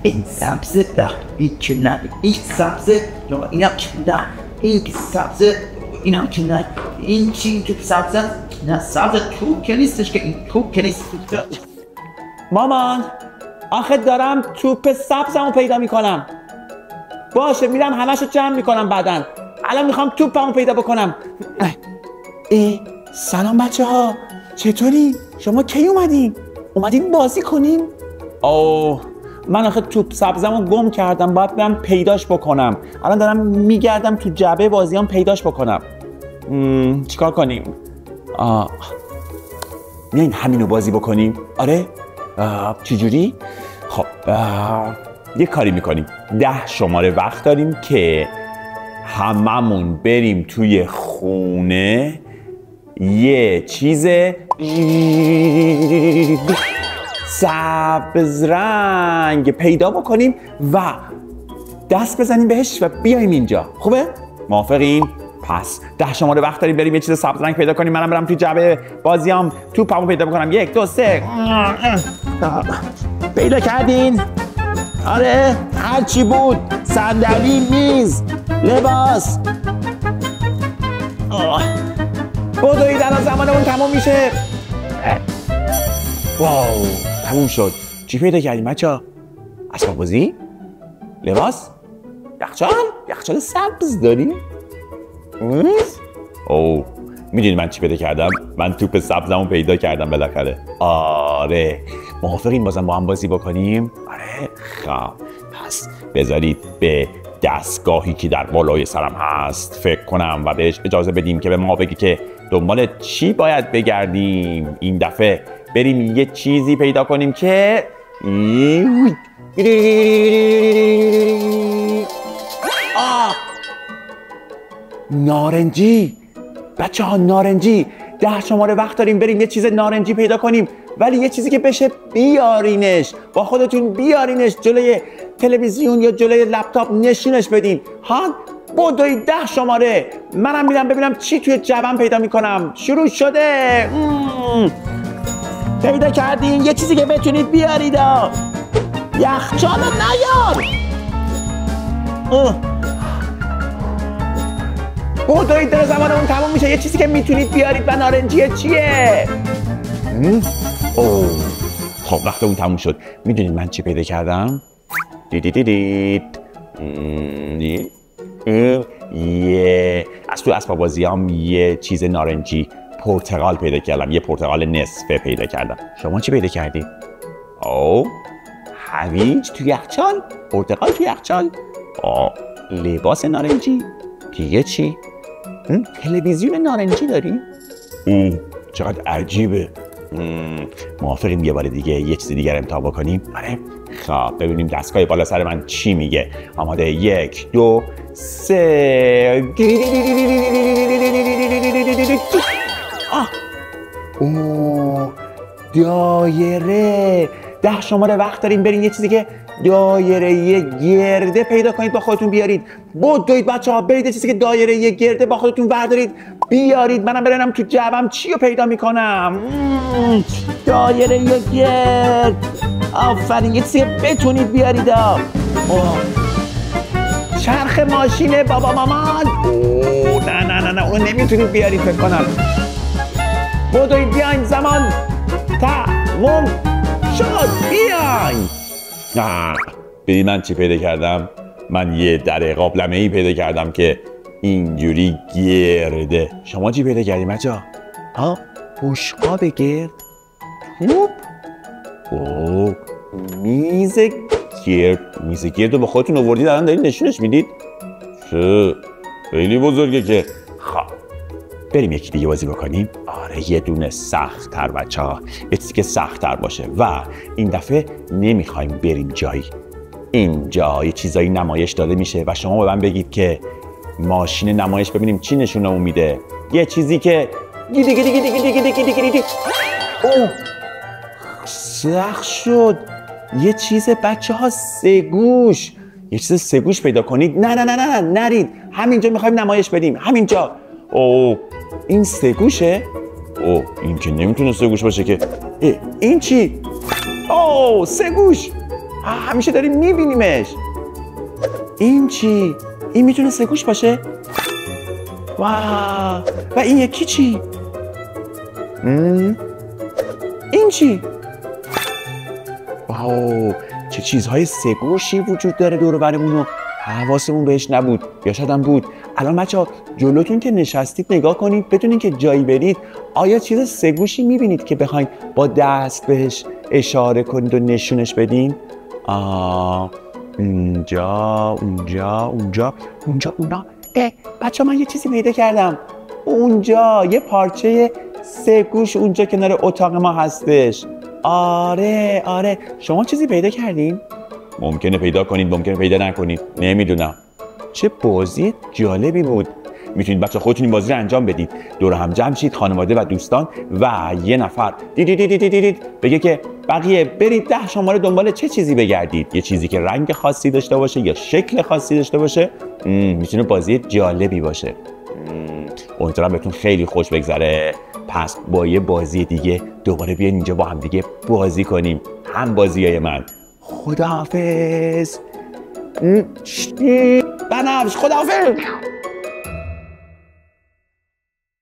این سبزه ده این کنه این سبزه یا اینم کنه این سبزه اینم کنه این چی تو سبزه نه سبزه تو که نیستش که این تو که نیست. مامان آخه دارم توپ سبزمو پیدا میکنم. باشه میرم همشو جمع میکنم بعدن. الان میخوام توپمو پیدا بکنم. سلام بچه ها، چطوری؟ شما کی اومدین؟ اومدین بازی کنیم؟ اوه من آخه توپ سبزمو گم کردم، باید برم پیداش بکنم. الان دارم میگردم تو جعبه بازیام پیداش بکنم. چیکار کنیم؟ میایین همینو بازی بکنیم؟ آره؟ چجوری؟ خب یه کاری میکنیم. 10 شماره وقت داریم که هممون بریم توی خونه یه چیز سبز رنگ پیدا بکنیم و دست بزنیم بهش و بیایم اینجا. خوبه؟ موافقین؟ پس 10 شماره وقت داریم بریم یه چیز سبز رنگ پیدا کنیم. منم برم توی جعبه بازیام توپمو پیدا بکنم. 1 2 3 پیدا کردین؟ آره هر چی بود، صندلی، میز، لباس. بدوید الان زمانمون تموم میشه. واو تموم شد. چی پیدا کردیم بچه‌ها؟ اسباب بازی؟ لباس؟ یخچال سبز داریم؟ اوه میدونی من چی پیدا کردم؟ من توپ سبزمو پیدا کردم بالاخره. آره موافقین بازم با هم بازی بکنیم؟ آره خب پس بذارید به دستگاهی که در بالای سرم هست فکر کنم و بهش اجازه بدیم که به ما بگی که دنبال چی باید بگردیم. این دفعه بریم یه چیزی پیدا کنیم که نارنجی. بچه ها نارنجی. 10 شماره وقت داریم بریم یه چیز نارنجی پیدا کنیم، ولی یه چیزی که بشه بیارینش، با خودتون بیارینش جلوی تلویزیون یا جلوی لپتاپ نشونش بدین. ها بدوید 10 شماره. منم میرم ببینم چی توی جعبم پیدا میکنم. شروع شده. پیدا کردین یه چیزی که بتونید بیارید. یخچال نیار. بدوید در زمانمون تموم میشه. یه چیزی که میتونید بیارید و نارنجیه چیه؟ خب وقت اون تموم شد. میدونید من چی پیدا کردم؟ از تو اسباب بازیام یه چیز نارنجی پرتقال پیدا کردم. یه پرتقال نصفه پیدا کردم. شما چی پیدا کردی؟ هویج تو یخچال؟ پرتقال تو یخچال؟ لباس نارنجی؟ دیگه چی؟ تلویزیون نارنجی داری؟ چقدر عجیبه. موافقیم یه بار دیگه یه چیز دیگر امتحان بکنیم؟ آره خب ببینیم دستگاه بالا سر من چی میگه. آماده 1 2 3 دایره. 10 شماره وقت داریم بریم یه چیزی که دایره یه گرده پیدا کنید با خودتون بیارید. بدوید بچه‌ها برید یه چیزی که دایره یه گرده با خودتون بردارید بیارید. منم برم تو جعبم چی رو پیدا میکنم. دایره یه گرد. آفرین یه چیزی که بتونید بیارید. چرخ ماشین بابا مامان. نه اونو نمیتونید بیارید فکر کنم. بدوید بیاین زمان تموم شد. بیاین. ببین من چی پیدا کردم؟ من یه در قابلمه‌ای پیدا کردم که اینجوری گرده. شما چی پیدا کردیم بچه‌ها؟ بشقاب گرد؟ میز گرد رو با خودتون آوردید الان دارید نشونش میدید؟ خیلی بزرگه که. خب بریم یکی دیگه بازی بکنیم. آره یه دونه سخت‌تر بچه‌ها. یه چیزی که سخت‌تر باشه و این دفعه نمیخوایم بریم جایی. اینجا یه چیزایی نمایش داده میشه و شما به من بگید که ماشین نمایش ببینیم چی نشونمون میده. یه چیزی که سخت شد. یه چیز بچه‌ها 3 گوش. یه چیز 3 گوش پیدا کنید. نه نرید. همینجا میخوایم نمایش بدیم. همینجا. این 3 گوشه؟ این که نمیتونه 3 گوش باشه که. این چی؟ 3 گوش. همیشه داریم میبینیمش. این چی؟ این میتونه سگوش باشه؟ واو. و این یکی چی؟ این چی؟ واو، چه چیزهای سگوشی وجود داره دور و برمون و حواسمون بهش نبود یا شاید هم بود. الان بچه‌ها جلوتون که نشستید نگاه کنید بدونین که جایی برید آیا چیز سگوشی میبینید که بخواید با دست بهش اشاره کنید و نشونش بدین؟ اونجا اونا. بچه‌ها من یه چیزی پیدا کردم. اونجا یه پارچه سگوش اونجا کنار اتاق ما هستش. آره شما چیزی پیدا کردین؟ ممکنه پیدا کنید ممکنه پیدا نکنید، نمیدونم. چه بازی جالبی بود. میتونید بچه خودتون این بازی رو انجام بدید. دور هم جمع شید خانواده و دوستان و یه نفر دیدید بگه که بقیه برید 10 شماره دنبال چه چیزی بگردید. یه چیزی که رنگ خاصی داشته باشه یا شکل خاصی داشته باشه. میتونه بازی جالبی باشه. امیدوارم بهتون خیلی خوش بگذره. پس با یه بازی دیگه دوباره بیاین اینجا با هم دیگه بازی کنیم. هم بازیای من. خداحافظ. بنفش خداحافظ.